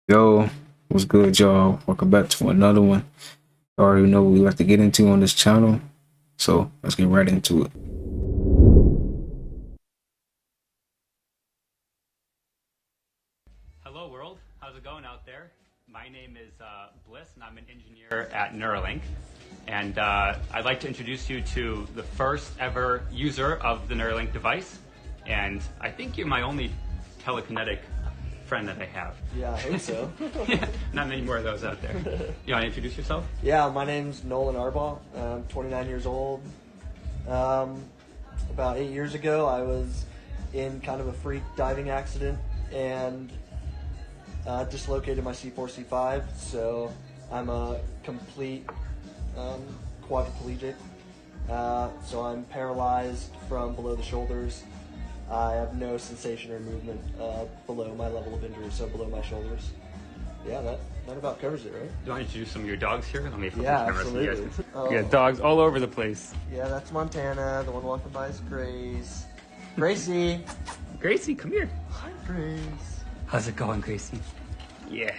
Yo, what's good, y'all? Welcome back to another one. You already know what we like to get into on this channel, so let's get right into it. Hello world, how's it going out there? My name is Bliss and I'm an engineer at Neuralink. And I'd like to introduce you to the first ever user of the Neuralink device. And I think you're my only telekinetic friend that I have. Yeah, I think so. Not many more of those out there. You want to introduce yourself? Yeah, my name's Nolan Arbaugh. I'm 29 years old. About 8 years ago, I was in kind of a freak diving accident and dislocated my C4, C5. So I'm a complete quadriplegic. So I'm paralyzed from below the shoulders. I have no sensation or movement below my level of injury, so below my shoulders. Yeah, that about covers it, right? Do you want to introduce some of your dogs here? Let me flip Yeah, the camera so you guys absolutely. can. You got dogs all over the place. Yeah, that's Montana. The one walking by is Grace. Gracie! Gracie, come here. Hi, Grace. How's it going, Gracie? Yeah.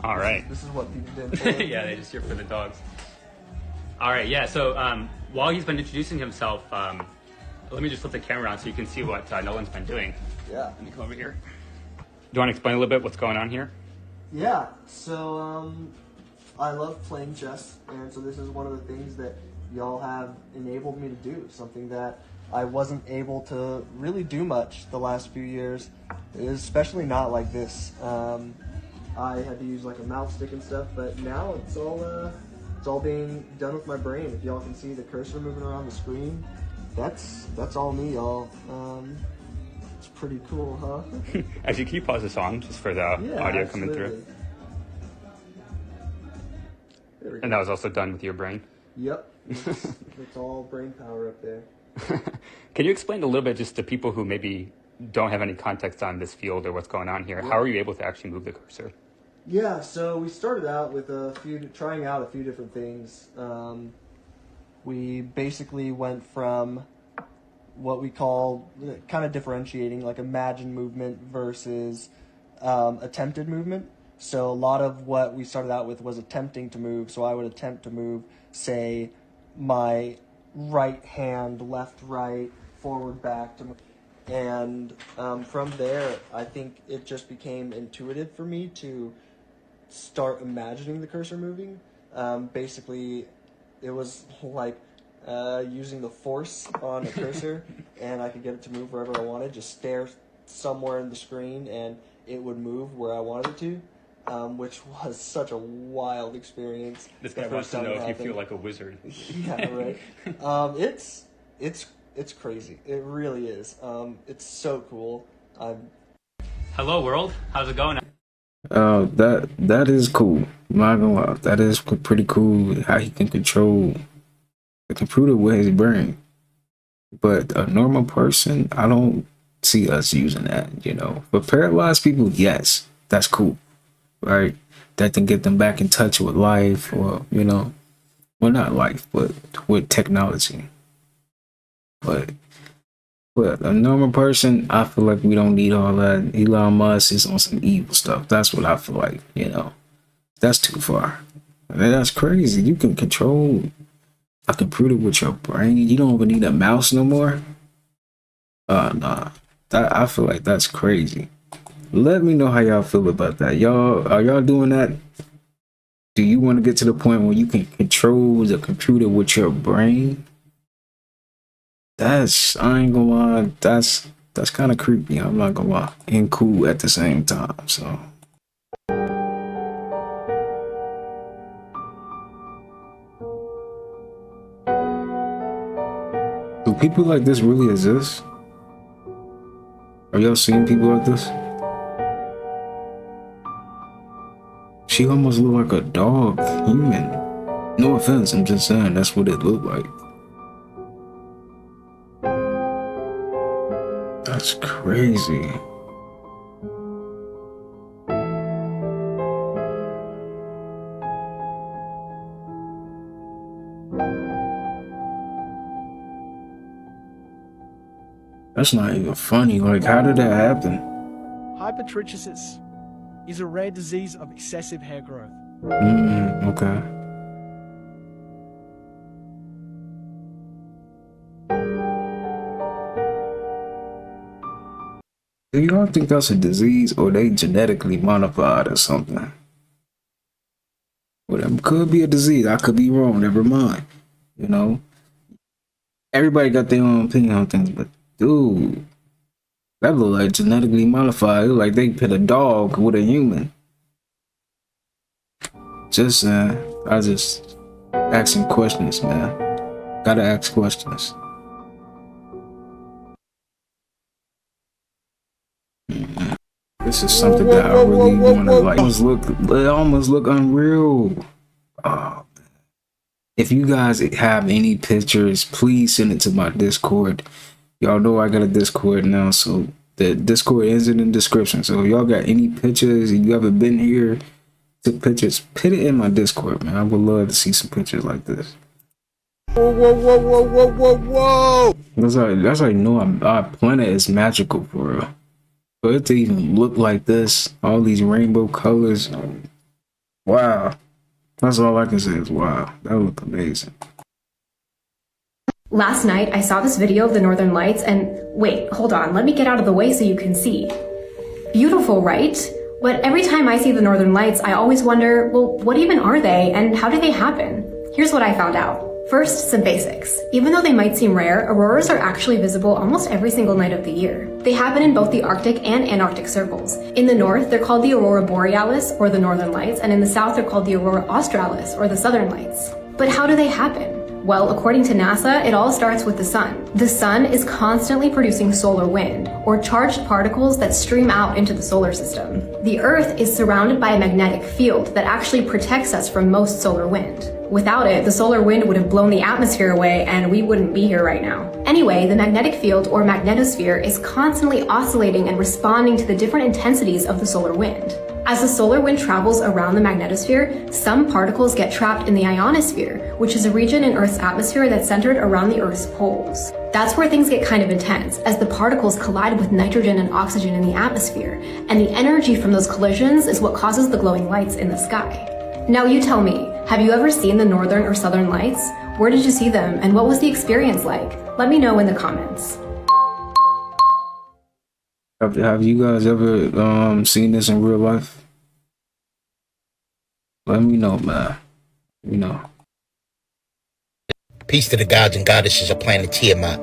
All right. This is what people did for Yeah, they just here for the dogs. All right, yeah. So while he's been introducing himself, let me just flip the camera around so you can see what Nolan's been doing. Yeah. Let me come over here. Do you want to explain a little bit what's going on here? Yeah, so I love playing chess, and so this is one of the things that y'all have enabled me to do, something that I wasn't able to really do much the last few years, especially not like this. I had to use like a mouse stick and stuff, but now it's all being done with my brain. If y'all can see the cursor moving around the screen, that's all me, y'all. It's pretty cool, huh? Actually, can you pause the song just for the Yeah, audio absolutely. coming through? There we go. And that was also done with your brain. Yep. It's all brain power up there. Can you explain a little bit just to people who maybe don't have any context on this field or what's going on here? How are you able to actually move the cursor? Yeah, so we started out with trying out a few different things. We basically went from what we call kind of differentiating, like imagined movement versus attempted movement. So a lot of what we started out with was attempting to move. So I would attempt to move, say, my right hand, left, right, forward, back to move. And from there, I think it just became intuitive for me to start imagining the cursor moving. Basically, it was like using the force on a cursor, and I could get it to move wherever I wanted. Just stare somewhere in the screen, and it would move where I wanted it to, which was such a wild experience. This guy the wants first to time know it if you happened. feel like a wizard. Yeah, right. It's crazy. It really is. It's so cool. Hello, world. How's it going? That is cool. I'm not gonna lie, that is pretty cool how he can control the computer with his brain. But a normal person, I don't see us using that. For paralyzed people, yes, that's cool, right? That can get them back in touch with life, or well, not life, but with technology. But a normal person, I feel like we don't need all that. Elon Musk is on some evil stuff. That's what I feel like. That's too far. Man, that's crazy. You can control a computer with your brain. You don't even need a mouse no more. Nah. I feel like that's crazy. Let me know how y'all feel about that. Are y'all doing that? Do you want to get to the point where you can control the computer with your brain? I ain't gonna lie, that's kind of creepy. I'm not gonna lie, and cool at the same time. So, do people like this really exist? Are y'all seeing people like this? She almost look like a dog human. No offense, I'm just saying that's what it looked like. That's crazy. That's not even funny. Like, how did that happen? Hypertrichosis is a rare disease of excessive hair growth. Okay. Do y'all think that's a disease or they genetically modified or something? Well, that could be a disease. I could be wrong. Never mind. You know, everybody got their own opinion on things, but dude, that look like genetically modified. It look like they put a dog with a human. Just I just asking questions, man. Gotta ask questions. This is something that I really want to like. It almost look unreal. Oh, if you guys have any pictures, please send it to my Discord. Y'all know I got a Discord now, so the Discord is in the description. So if y'all got any pictures, you ever been here, took pictures, put it in my Discord, man. I would love to see some pictures like this. Whoa. That's how you know our planet is magical for real. For it to even look like this, all these rainbow colors, wow. That's all I can say is wow. That looked amazing. Last night, I saw this video of the Northern Lights and wait, hold on, let me get out of the way so you can see. Beautiful, right? But every time I see the Northern Lights, I always wonder, well, what even are they and how do they happen? Here's what I found out. First, some basics. Even though they might seem rare, auroras are actually visible almost every single night of the year. They happen in both the Arctic and Antarctic circles. In the north, they're called the aurora borealis, or the Northern Lights, and in the south, they're called the aurora australis, or the Southern Lights. But how do they happen? Well, according to NASA, it all starts with the sun. The sun is constantly producing solar wind, or charged particles that stream out into the solar system. The Earth is surrounded by a magnetic field that actually protects us from most solar wind. Without it, the solar wind would have blown the atmosphere away and we wouldn't be here right now. Anyway, the magnetic field, or magnetosphere, is constantly oscillating and responding to the different intensities of the solar wind. As the solar wind travels around the magnetosphere, some particles get trapped in the ionosphere, which is a region in Earth's atmosphere that's centered around the Earth's poles. That's where things get kind of intense, as the particles collide with nitrogen and oxygen in the atmosphere, and the energy from those collisions is what causes the glowing lights in the sky. Now you tell me, have you ever seen the Northern or Southern Lights? Where did you see them, and what was the experience like? Let me know in the comments. Have you guys ever seen this in real life? Let me know, man. You know. Peace to the gods and goddesses of planet Tiamat.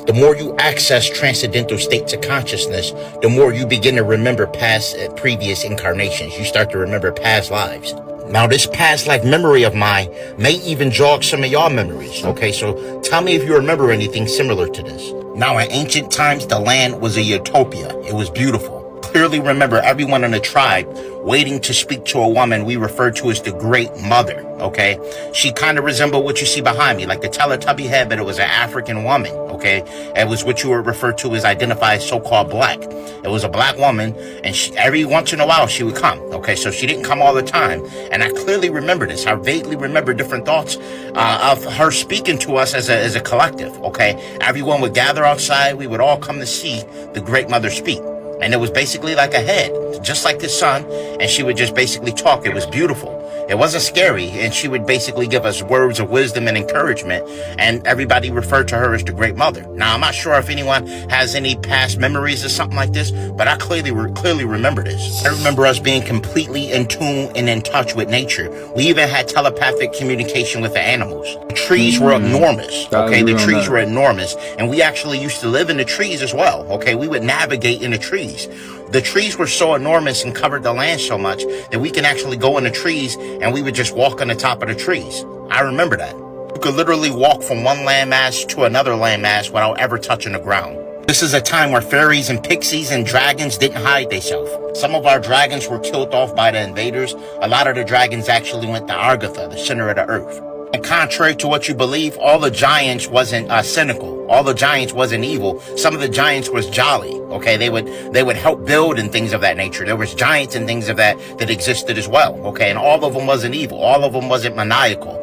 The more you access transcendental states of consciousness, the more you begin to remember past previous incarnations. You start to remember past lives. Now, this past life memory of mine may even jog some of y'all memories. Okay, so tell me if you remember anything similar to this. Now, in ancient times, the land was a utopia. It was beautiful. Clearly remember everyone in the tribe waiting to speak to a woman we refer to as the Great Mother, okay? She kind of resembled what you see behind me, like the Teletubby head, but it was an African woman, okay? It was what you would refer to as identified so-called black. It was a black woman, and every once in a while she would come, okay? So she didn't come all the time, and I clearly remember this. I vaguely remember different thoughts of her speaking to us as a collective, okay? Everyone would gather outside. We would all come to see the Great Mother speak. And it was basically like a head, just like the sun, and she would just basically talk. It was beautiful. It wasn't scary, and she would basically give us words of wisdom and encouragement, and everybody referred to her as the Great Mother. Now, I'm not sure if anyone has any past memories or something like this, but I clearly remember this. I remember us being completely in tune and in touch with nature. We even had telepathic communication with the animals. The trees were enormous, okay? The trees were enormous, and we actually used to live in the trees as well, okay? We would navigate in the trees. The trees were so enormous and covered the land so much that we can actually go in the trees and we would just walk on the top of the trees. I remember that. You could literally walk from one landmass to another landmass without ever touching the ground. This is a time where fairies and pixies and dragons didn't hide themselves. Some of our dragons were killed off by the invaders. A lot of the dragons actually went to Argatha, the center of the earth. And contrary to what you believe, all the giants wasn't cynical. All the giants wasn't evil. Some of the giants was jolly. Okay, they would help build and things of that nature. There was giants and things of that existed as well. Okay, and all of them wasn't evil. All of them wasn't maniacal.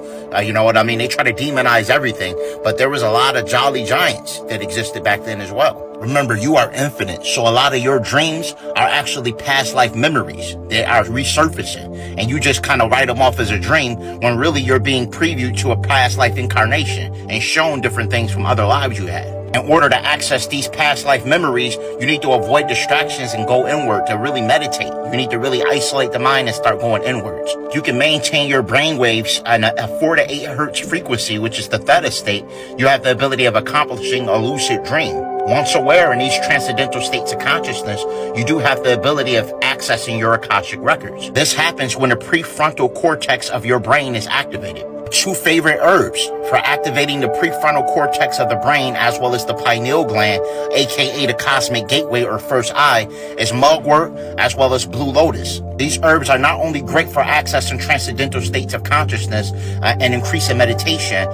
You know what I mean? They try to demonize everything, but there was a lot of jolly giants that existed back then as well. Remember, you are infinite, so a lot of your dreams are actually past life memories. They are resurfacing, and you just kind of write them off as a dream when really you're being previewed to a past life incarnation and shown different things from other lives you had. In order to access these past life memories, you need to avoid distractions and go inward to really meditate. You need to really isolate the mind and start going inwards. You can maintain your brain waves at a 4 to 8 hertz frequency, which is the theta state. You have the ability of accomplishing a lucid dream. Once aware in these transcendental states of consciousness, you do have the ability of accessing your Akashic records. This happens when the prefrontal cortex of your brain is activated. 2 favorite herbs for activating the prefrontal cortex of the brain as well as the pineal gland, aka the cosmic gateway or first eye, is mugwort as well as blue lotus. These herbs are not only great for accessing transcendental states of consciousness and increasing meditation,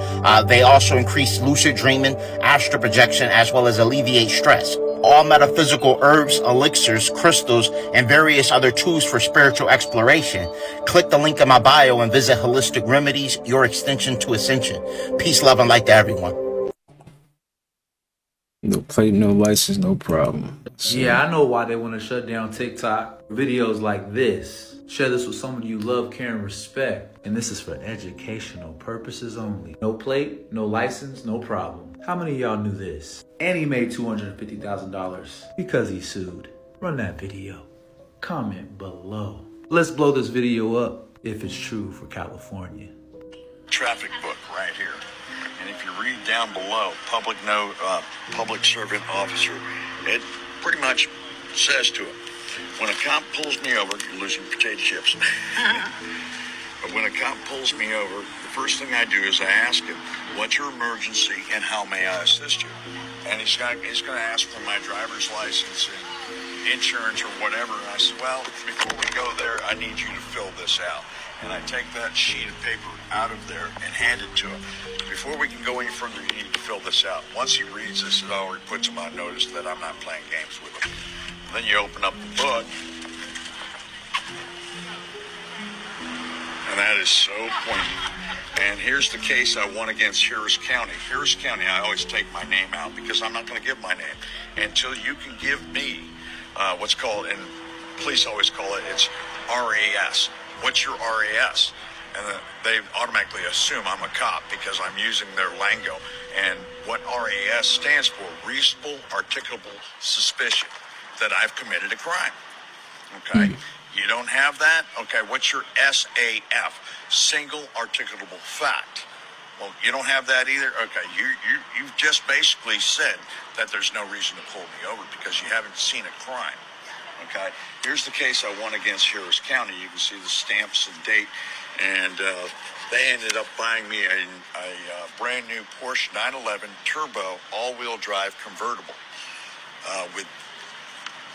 they also increase lucid dreaming, astral projection, as well as alleviate stress. All metaphysical herbs, elixirs, crystals, and various other tools for spiritual exploration. Click the link in my bio and visit Holistic Remedies, your extension to ascension. Peace, love, and light to everyone. No plate, no license, no problem. So, Yeah, I know why they want to shut down TikTok. Videos like this. Share this with someone you love, care, and respect. And this is for educational purposes only. No plate, no license, no problem. How many of y'all knew this? And he made $250,000 because he sued. Run that video. Comment below. Let's blow this video up if it's true for California. Traffic book right here. And if you read down below, public servant officer, it pretty much says to him, when a cop pulls me over, you're losing potato chips. But when a cop pulls me over, the first thing I do is I ask him, what's your emergency and how may I assist you? And he's going to ask for my driver's license and insurance or whatever. And I said, well, before we go there, I need you to fill this out. And I take that sheet of paper out of there and hand it to him. Before we can go any further, you need to fill this out. Once he reads this, it already puts him on notice that I'm not playing games with him. And then you open up the book, and that is so poignant. And here's the case I won against Harris County. Harris County, I always take my name out because I'm not going to give my name until you can give me what's called, and police always call it, it's RAS. What's your RAS? And they automatically assume I'm a cop because I'm using their lingo. And what RAS stands for, reasonable articulable suspicion that I've committed a crime. Okay? You don't have that? Okay, what's your SAF? Single articulable fact. Well, you don't have that either? Okay, you've just basically said that there's no reason to pull me over because you haven't seen a crime. Okay, here's the case I won against Harris County. You can see the stamps and date, and they ended up buying me a brand new Porsche 911 Turbo all-wheel drive convertible with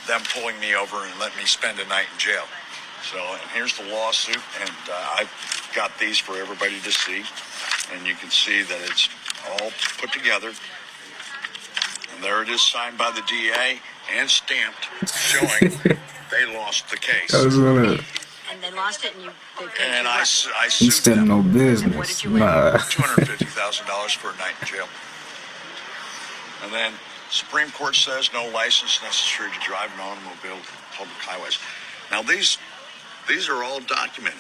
them pulling me over and letting me spend a night in jail. So, and here's the lawsuit, and I've got these for everybody to see, and you can see that it's all put together. And there it is, signed by the DA and stamped, showing they lost the case. And they lost it, and they paid And you I what? sued still them. no What business. did you win? Nah. $250,000 for a night in jail. And then Supreme Court says no license necessary to drive an automobile public highways. Now these are all documented.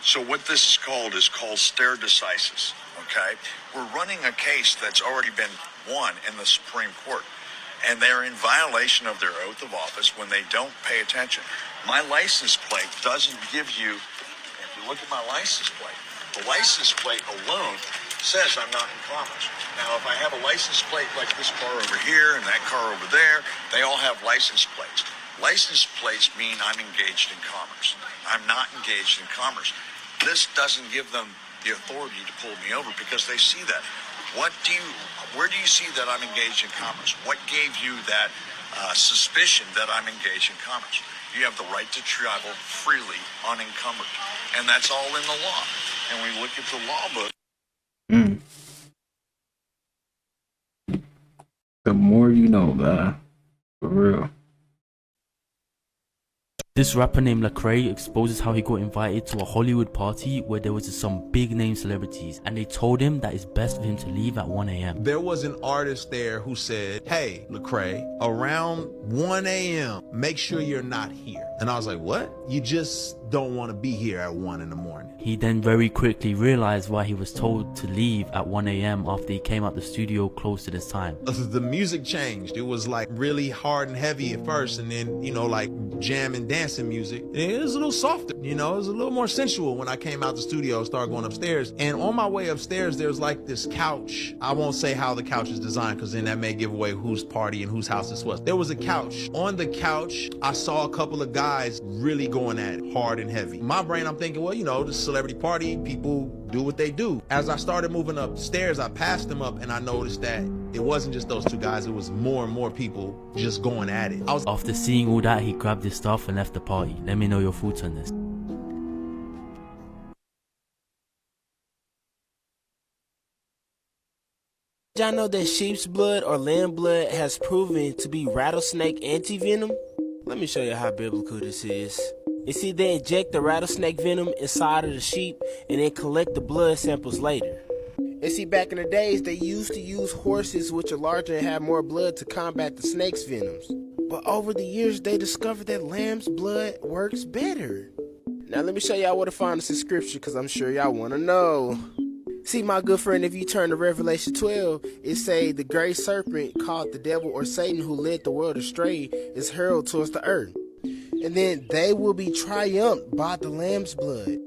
So what this is called stare decisis. Okay, we're running a case that's already been won in the Supreme Court, and they're in violation of their oath of office when they don't pay attention. My license plate doesn't give you. If you look at my license plate, the license plate alone says I'm not in commerce. Now, if I have a license plate like this car over here and that car over there, they all have license plates. License plates mean I'm engaged in commerce. I'm not engaged in commerce. This doesn't give them the authority to pull me over because they see that. Where do you see that I'm engaged in commerce? What gave you that suspicion that I'm engaged in commerce? You have the right to travel freely unencumbered. And that's all in the law. And we look at the law book. The more you know, man. For real. This rapper named Lecrae exposes how he got invited to a Hollywood party where there was some big name celebrities, and they told him that it's best for him to leave at 1 a.m. There was an artist there who said, hey, Lecrae, around 1 a.m., make sure you're not here. And I was like, what? You just don't want to be here at 1 in the morning. He then very quickly realized why he was told to leave at 1 a.m. after he came out the studio close to this time. The music changed. It was like really hard and heavy at first, and then, you know, like jam and dancing music. It was a little softer, you know, it was a little more sensual when I came out the studio and started going upstairs. And on my way upstairs, there's like this couch. I won't say how the couch is designed because then that may give away whose party and whose house this was. There was a couch. On the couch, I saw a couple of guys really going at it hard and heavy. In my brain, I'm thinking, well, you know, this celebrity party, people do what they do. As I started moving upstairs, I passed them up and I noticed that it wasn't just those two guys, it was more and more people just going at it. After seeing all that, he grabbed his stuff and left the party. Let me know your thoughts on this. Did y'all know that sheep's blood or lamb blood has proven to be rattlesnake anti-venom? Let me show you how biblical this is. You see, they inject the rattlesnake venom inside of the sheep and then collect the blood samples later. And see, back in the days, they used to use horses which are larger and have more blood to combat the snake's venoms. But over the years, they discovered that lamb's blood works better. Now let me show y'all where to find this in scripture, because I'm sure y'all want to know. See, my good friend, if you turn to Revelation 12, it say the great serpent called the devil or Satan who led the world astray is hurled towards the earth. And then they will be triumphed by the lamb's blood.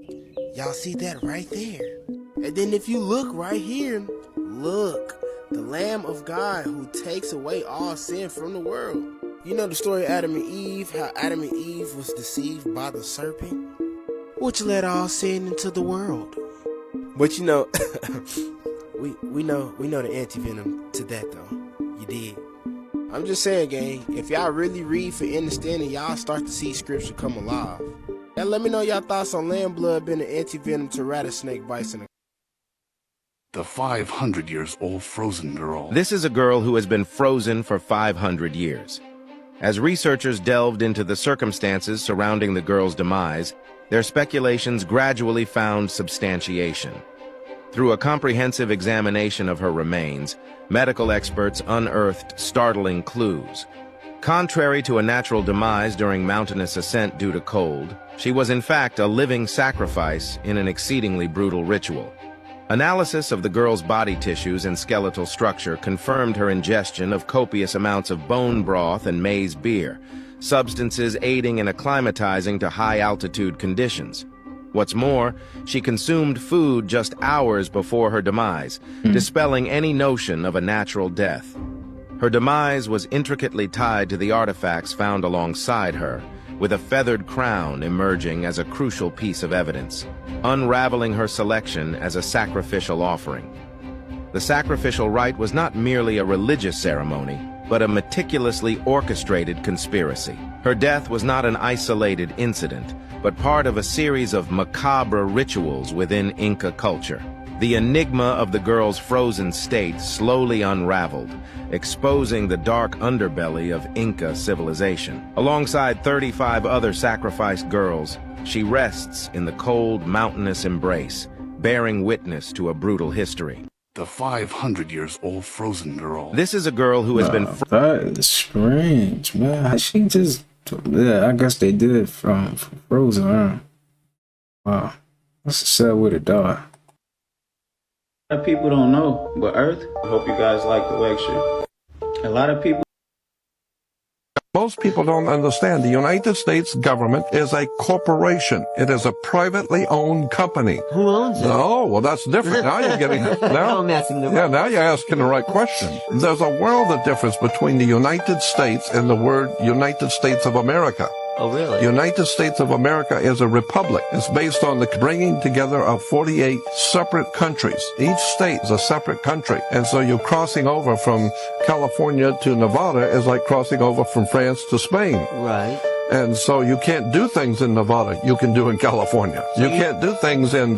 Y'all see that right there? And then if you look right here, look, the Lamb of God who takes away all sin from the world. You know the story of Adam and Eve, how Adam and Eve was deceived by the serpent, which led all sin into the world. But you know, we know the anti-venom to that though. You did. I'm just saying, gang, if y'all really read for understanding, y'all start to see scripture come alive. Now let me know y'all thoughts on lamb blood being an anti-venom to rattlesnake bites in The 500-year-old frozen girl. This is a girl who has been frozen for 500 years. As researchers delved into the circumstances surrounding the girl's demise, their speculations gradually found substantiation. Through a comprehensive examination of her remains, medical experts unearthed startling clues. Contrary to a natural demise during mountainous ascent due to cold, she was in fact a living sacrifice in an exceedingly brutal ritual. Analysis of the girl's body tissues and skeletal structure confirmed her ingestion of copious amounts of bone broth and maize beer, substances aiding in acclimatizing to high-altitude conditions. What's more, she consumed food just hours before her demise, dispelling any notion of a natural death. Her demise was intricately tied to the artifacts found alongside her, with a feathered crown emerging as a crucial piece of evidence, unraveling her selection as a sacrificial offering. The sacrificial rite was not merely a religious ceremony, but a meticulously orchestrated conspiracy. Her death was not an isolated incident, but part of a series of macabre rituals within Inca culture. The enigma of the girl's frozen state slowly unraveled, exposing the dark underbelly of Inca civilization. Alongside 35 other sacrificed girls, she rests in the cold, mountainous embrace, bearing witness to a brutal history. The 500-year-old frozen girl. This is a girl who has been... That is strange, man. She just... Yeah, I guess they did from Frozen, huh? Wow. That's a sad way to die. A lot of people don't know, but Earth, I hope you guys like the lecture. A lot of people... Most people don't understand the United States government is a corporation. It is a privately owned company. Who owns it? Oh, well, that's different. Now you're getting now. Now you're asking the right question. There's a world of difference between the United States and the word United States of America. Oh, really? United States of America is a republic. It's based on the bringing together of 48 separate countries. Each state is a separate country. And so you're crossing over from California to Nevada is like crossing over from France to Spain. Right. And so you can't do things in Nevada you can do in California. You can't do things in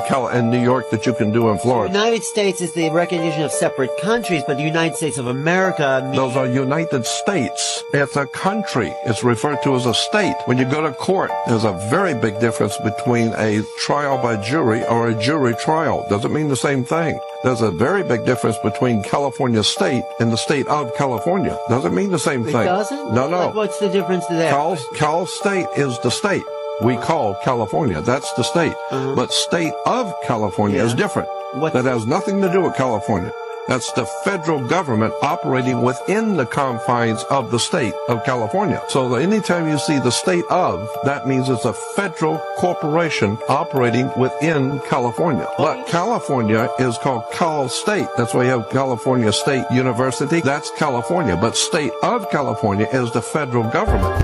New York that you can do in Florida. The United States is the recognition of separate countries, but the United States of America means... Those are United States. It's a country. It's referred to as a state. When you go to court, there's a very big difference between a trial by jury or a jury trial. Doesn't mean the same thing. There's a very big difference between California state and the state of California. Doesn't mean the same thing. It doesn't? No. Like, what's the difference there? Cal State is the state. We call California. That's the state. But state of California is different. That has nothing to do with California. That's the federal government operating within the confines of the state of California. So anytime you see the state of, that means it's a federal corporation operating within California. But California is called Cal State. That's why you have California State University. That's California. But state of California is the federal government.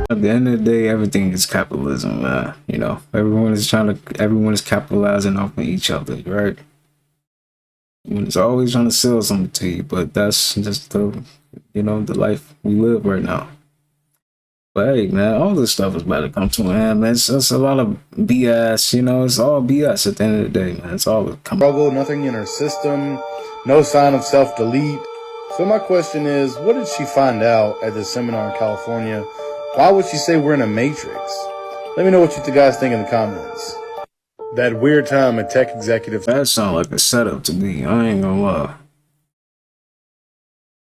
At the end of the day, everything is capitalism, man. You know, everyone is capitalizing off of each other, right? It's always trying to sell something to you, but that's just the life we live right now. But hey, man, all this stuff is about to come to an end, man. It's just a lot of BS, you know. It's all BS at the end of the day, man. It's all struggle, nothing in her system, no sign of self-delete. So my question is, what did she find out at this seminar in California? Why would she say we're in a matrix? Let me know what you guys think in the comments. That weird time a tech executive... That sounds like a setup to me. I ain't gonna lie.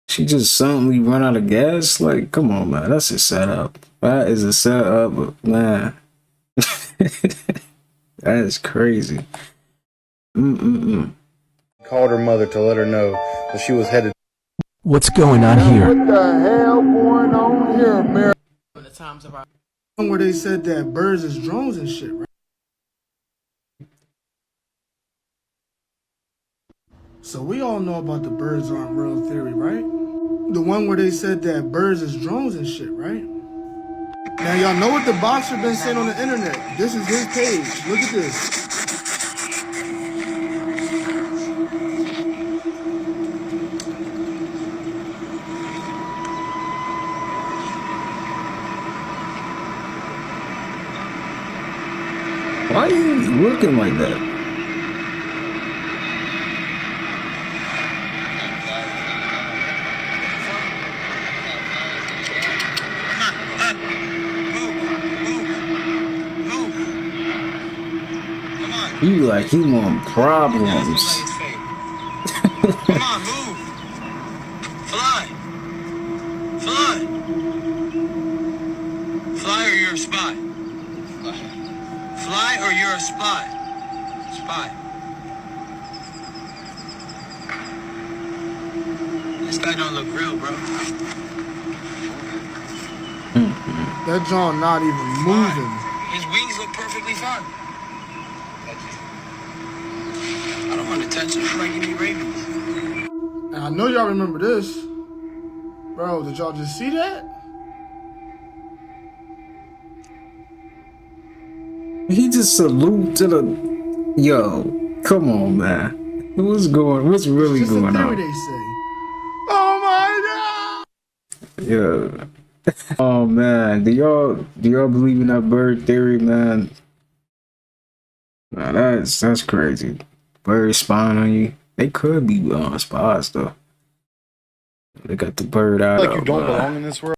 She just suddenly run out of gas? Like, come on, man. That's a setup. That is a setup, man. That is crazy. Called her mother to let her know that she was headed... What's going on here? What the hell going on here, man? Where they said that birds is drones and shit, right? So we all know about the birds aren't real theory, right? The one where they said that birds is drones and shit, right? Now y'all know what the boxer been saying on the internet. This is his page. Look at this. Why are you looking like that? You like you want problems. Come on, move. Fly. Fly. Fly or you're a spy. Fly or you're a spy. Spy. This guy don't look real, bro. That John not even moving. His wings look perfectly fine. I don't want to touch him. He might give me rabies. And I know y'all remember this. Bro, did y'all just see that? He just salute to the... Yo, come on, man. What's really going on? They say. Oh my God! Yeah. Oh man, do y'all believe in that bird theory, man? Nah, that's crazy. Birds spying on you. They could be spies though. They got the bird out. Like you don't belong in this world.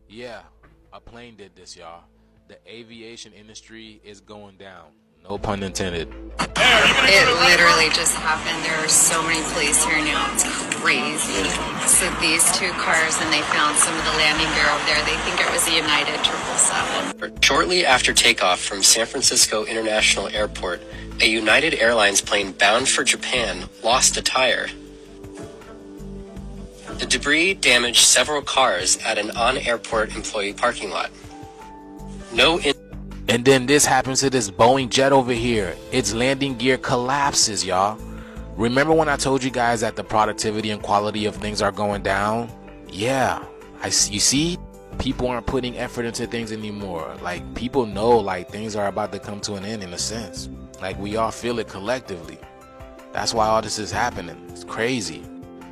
Yeah, a plane did this, y'all. The aviation industry is going down. No pun intended. It literally just happened. There are so many police here now. It's crazy. So these two cars, and they found some of the landing gear over there. They think it was a United 777. Shortly after takeoff from San Francisco International Airport, a United Airlines plane bound for Japan lost a tire. The debris damaged several cars at an on-airport employee parking lot. And then this happens to this Boeing jet over here. Its landing gear collapses, y'all. Remember when I told you guys that the productivity and quality of things are going down? Yeah, you see? People aren't putting effort into things anymore. Like, people know, like, things are about to come to an end in a sense. Like, we all feel it collectively. That's why all this is happening. It's crazy.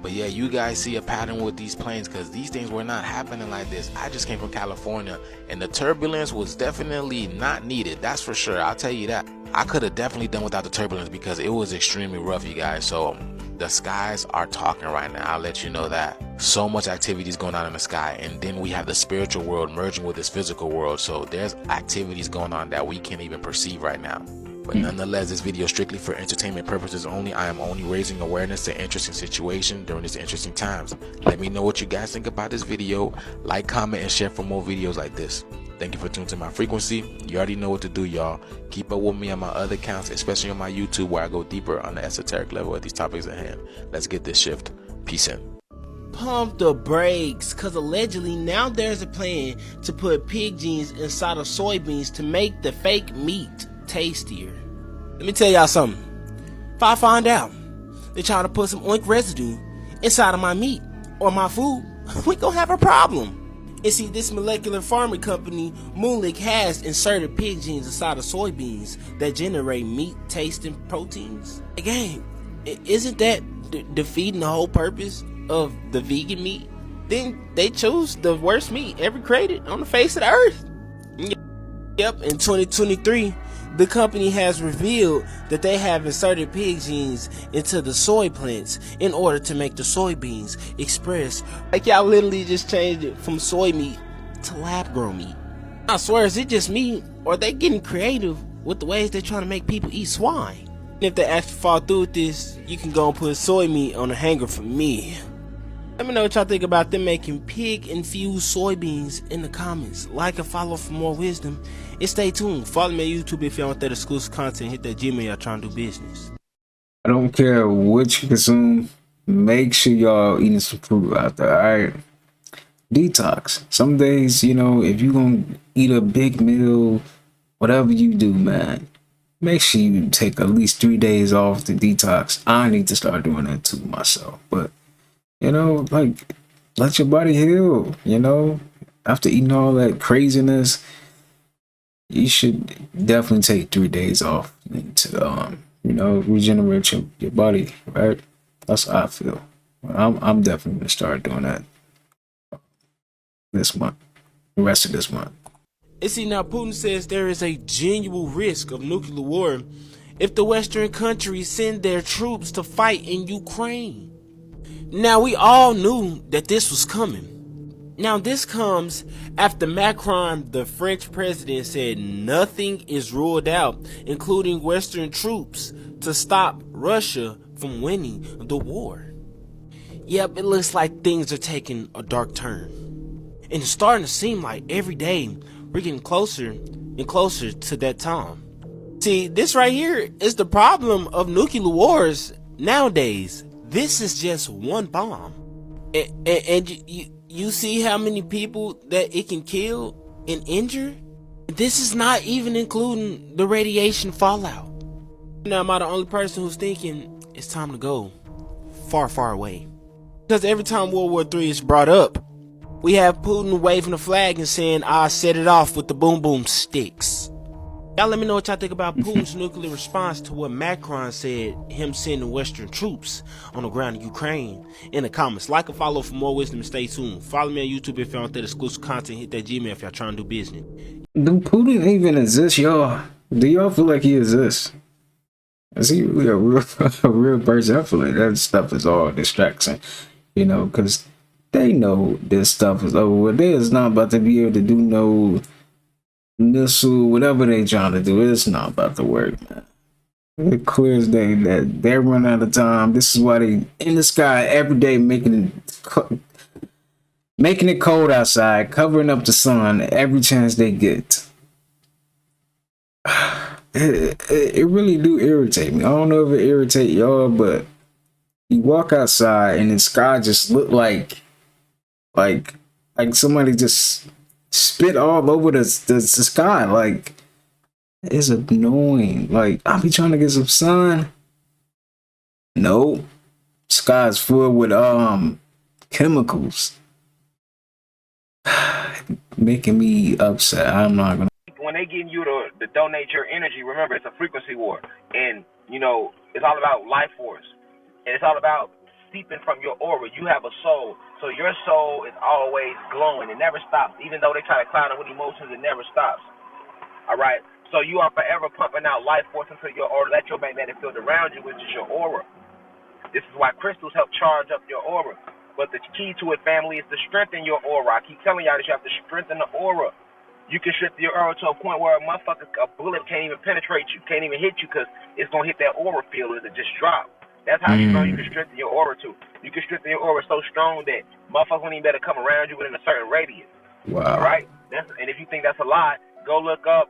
But yeah, you guys see a pattern with these planes, because these things were not happening like this. I just came from California, and the turbulence was definitely not needed. That's for sure. I'll tell you that. I could have definitely done without the turbulence because it was extremely rough, you guys. So the skies are talking right now. I'll let you know that. So much activities going on in the sky, and then we have the spiritual world merging with this physical world. So there's activities going on that we can't even perceive right now. But nonetheless, this video is strictly for entertainment purposes only. I am only raising awareness to interesting situation during these interesting times. Let me know what you guys think about this video. Like, comment, and share for more videos like this. Thank you for tuning to my frequency. You already know what to do, y'all. Keep up with me on my other accounts, especially on my YouTube, where I go deeper on the esoteric level of these topics at hand. Let's get this shift. Peace in. Pump the brakes, cause allegedly now there's a plan to put pig genes inside of soybeans to make the fake meat tastier. Let me tell y'all something. If I find out they're trying to put some oink residue inside of my meat or my food, we gonna have a problem. And see, this molecular farming company, Neuralink, has inserted pig genes inside of soybeans that generate meat tasting proteins. Again, isn't that defeating the whole purpose of the vegan meat? Then they chose the worst meat ever created on the face of the earth. Yep, in 2023, the company has revealed that they have inserted pig genes into the soy plants in order to make the soybeans express. Like, y'all literally just changed it from soy meat to lab grown meat. I swear, is it just me, or are they getting creative with the ways they're trying to make people eat swine? And if they actually fall through with this, you can go and put soy meat on a hanger for me. Let me know what y'all think about them making pig-infused soybeans in the comments. Like and follow for more wisdom. And stay tuned. Follow me on YouTube if y'all want that exclusive content. Hit that Gmail, y'all trying to do business. I don't care what you consume. Make sure y'all eating some fruit out there, alright? Detox. Some days, you know, if you gonna eat a big meal, whatever you do, man, make sure you take at least 3 days off to detox. I need to start doing that too myself. But you know, like, let your body heal, you know? After eating all that craziness, you should definitely take 3 days off to, you know, regenerate your body, right? That's how I feel. I'm definitely going to start doing that this month, the rest of this month. And see, now Putin says there is a genuine risk of nuclear war if the Western countries send their troops to fight in Ukraine. Now, we all knew that this was coming. Now, this comes after Macron, the French president, said nothing is ruled out, including Western troops, to stop Russia from winning the war. Yep, it looks like things are taking a dark turn. And it's starting to seem like every day we're getting closer and closer to that time. See, this right here is the problem of nuclear wars nowadays. This is just one bomb. And you see how many people that it can kill and injure? This is not even including the radiation fallout. Now, am I the only person who's thinking it's time to go far, far away? Because every time World War III is brought up, we have Putin waving the flag and saying, "I set it off with the boom boom sticks." Y'all let me know what y'all think about Putin's nuclear response to what Macron said, him sending Western troops on the ground in Ukraine, in the comments. Like and follow for more wisdom and stay tuned. Follow me on YouTube if y'all want that exclusive content. Hit that Gmail if y'all trying to do business. Do Putin even exist, y'all? Do y'all feel like he exists? Is he really a real person? I feel like that stuff is all distraction, you know, because they know this stuff is over with. They is not about to be able to do no missile, whatever they trying to do. It's not about to work, man. It clear as day that they're running out of time. This is why they in the sky every day making it cold outside, covering up the sun every chance they get. It really do irritate me. I don't know if it irritate y'all, but you walk outside and the sky just look like somebody just spit all over the sky. Like, it's annoying. Like, I'll be trying to get some sun. No, sky's full with chemicals, making me upset. I'm not gonna. When they getting you to donate your energy, remember it's a frequency war, and you know it's all about life force, and it's all about seeping from your aura. You have a soul. So your soul is always glowing. It never stops. Even though they try to cloud it with emotions, it never stops. All right? So you are forever pumping out life force into your aura, electromagnetic field around you, which is your aura. This is why crystals help charge up your aura. But the key to it, family, is to strengthen your aura. I keep telling y'all that you have to strengthen the aura. You can strengthen your aura to a point where a bullet can't even penetrate you, can't even hit you, because it's going to hit that aura field and it just drop. That's how strong you can strengthen your aura to. You can strengthen your aura so strong that motherfuckers won't even better come around you within a certain radius. Wow. All right? And if you think that's a lie, go look up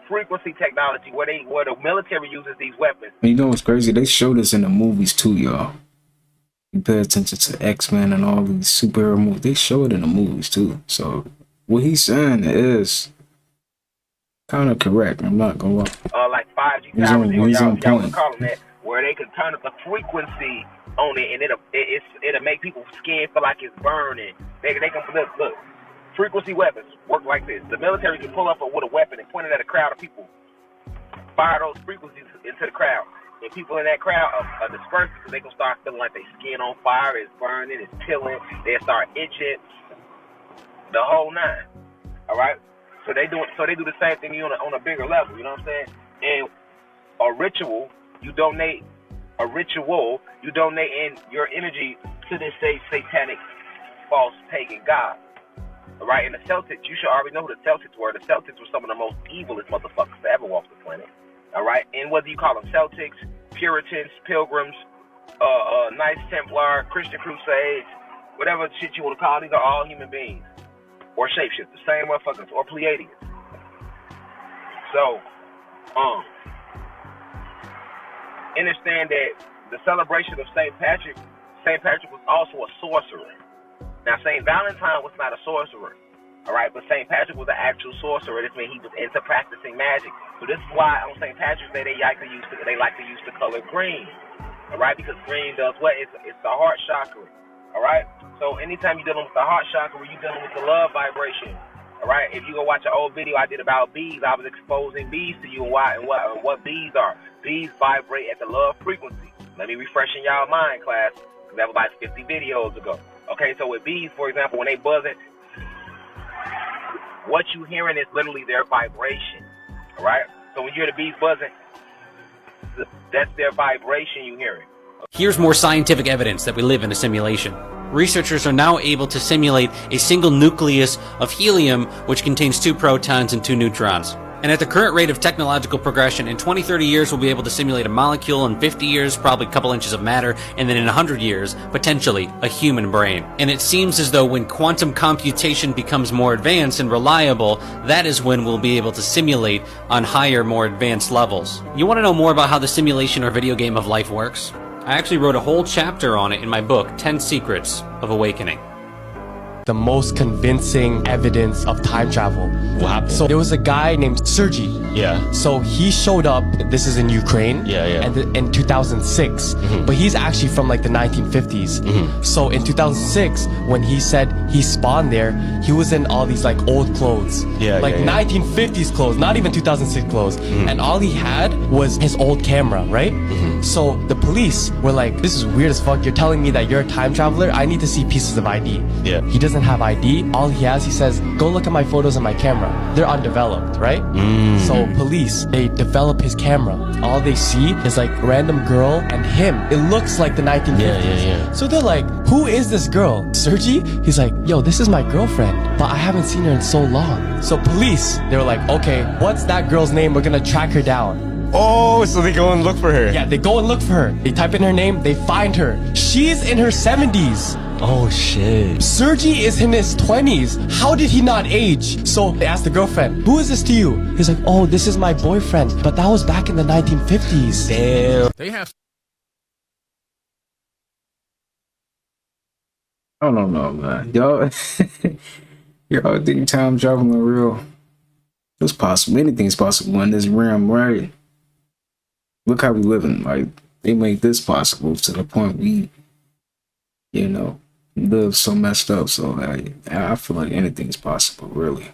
frequency technology where the military uses these weapons. And you know what's crazy? They showed us in the movies too, y'all. You pay attention to X-Men and all these superhero movies. They show it in the movies too. So what he's saying is kind of correct. I'm not gonna lie. Like 5G towers, y'all would call them that, where they can turn up the frequency on it, and it'll make people's skin feel like it's burning. They can look. Frequency weapons work like this. The military can pull up with a weapon and point it at a crowd of people, fire those frequencies into the crowd, and people in that crowd are dispersed because they can start feeling like their skin on fire, it's burning, it's peeling, they start itching, the whole nine. All right. So they do the same thing on a bigger level. You know what I'm saying? And a ritual, you donate in your energy to this satanic, false pagan god. All right, and the Celtics, you should already know who the Celtics were. The Celtics were some of the most evilest motherfuckers to ever walk the planet. All right, and whether you call them Celtics, Puritans, Pilgrims, Knights Templar, Christian Crusades, whatever shit you want to call, these are all human beings. Or shapeshifters, same motherfuckers, or Pleiadians. So, understand that the celebration of St. Patrick was also a sorcerer. Now, St. Valentine was not a sorcerer, all right? But St. Patrick was an actual sorcerer. This means he was into practicing magic. So this is why on St. Patrick's Day they like to use the color green, all right? Because green does what? It's the heart chakra, all right? So anytime you're dealing with the heart chakra, you're dealing with the love vibration, all right? If you go watch an old video I did about bees, I was exposing bees to you and what bees are. Bees vibrate at the love frequency. Let me refresh in y'all mind, class, because that was like 50 videos ago. Okay, so with bees, for example, when they buzzing, what you hearing is literally their vibration, all right? So when you hear the bees buzzing, that's their vibration you hearing. Here's more scientific evidence that we live in a simulation. Researchers are now able to simulate a single nucleus of helium, which contains 2 protons and 2 neutrons. And at the current rate of technological progression, in 20-30 years we'll be able to simulate a molecule, in 50 years probably a couple inches of matter, and then in 100 years, potentially, a human brain. And it seems as though when quantum computation becomes more advanced and reliable, that is when we'll be able to simulate on higher, more advanced levels. You want to know more about how the simulation or video game of life works? I actually wrote a whole chapter on it in my book, 10 Secrets of Awakening. The most convincing evidence of time travel. What happened? So there was a guy named Sergey. Yeah. So he showed up, this is in Ukraine. And in 2006. But he's actually from like the 1950s. So in 2006, when he said he spawned there, he was in all these like old clothes. 1950s clothes, not even 2006 clothes. And all he had was his old camera, right? So the police were like, this is weird as fuck. You're telling me that you're a time traveler? I need to see pieces of ID. He doesn't have ID. All he has, he says, go look at my photos on my camera. They're undeveloped, right? So police, they develop his camera. All they see is like random girl and him. It looks like the 1950s. So they're like, who is this girl? Sergey? He's like, yo, this is my girlfriend, but I haven't seen her in so long. So police, they were like, okay, what's that girl's name? We're gonna track her down. Oh, so they go and look for her. Yeah, they go and look for her. They type in her name, they find her. She's in her 70s. Oh shit. Sergey is in his 20s. How did he not age? So they asked the girlfriend, who is this to you? He's like, oh, this is my boyfriend. But that was back in the 1950s. Damn. They have... I don't know, man. Y'all think time traveling real? It's possible. Anything's possible in this realm, right? Look how we living. Like, they made this possible to the point we, live so messed up. So I feel like anything's possible, really.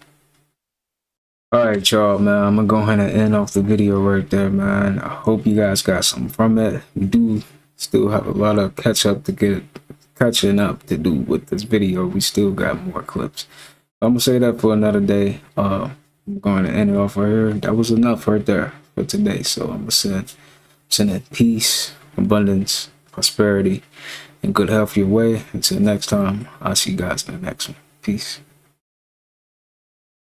All right, y'all, man. I'm gonna go ahead and end off the video right there, man. I hope you guys got something from it. We do still have a lot of catching up to do with this video. We still got more clips. I'm gonna say that for another day. I'm going to end it off right here. That was enough right there for today. So I'm gonna send peace, abundance, prosperity, and good health your way. Until next time, I'll see you guys in the next one. Peace.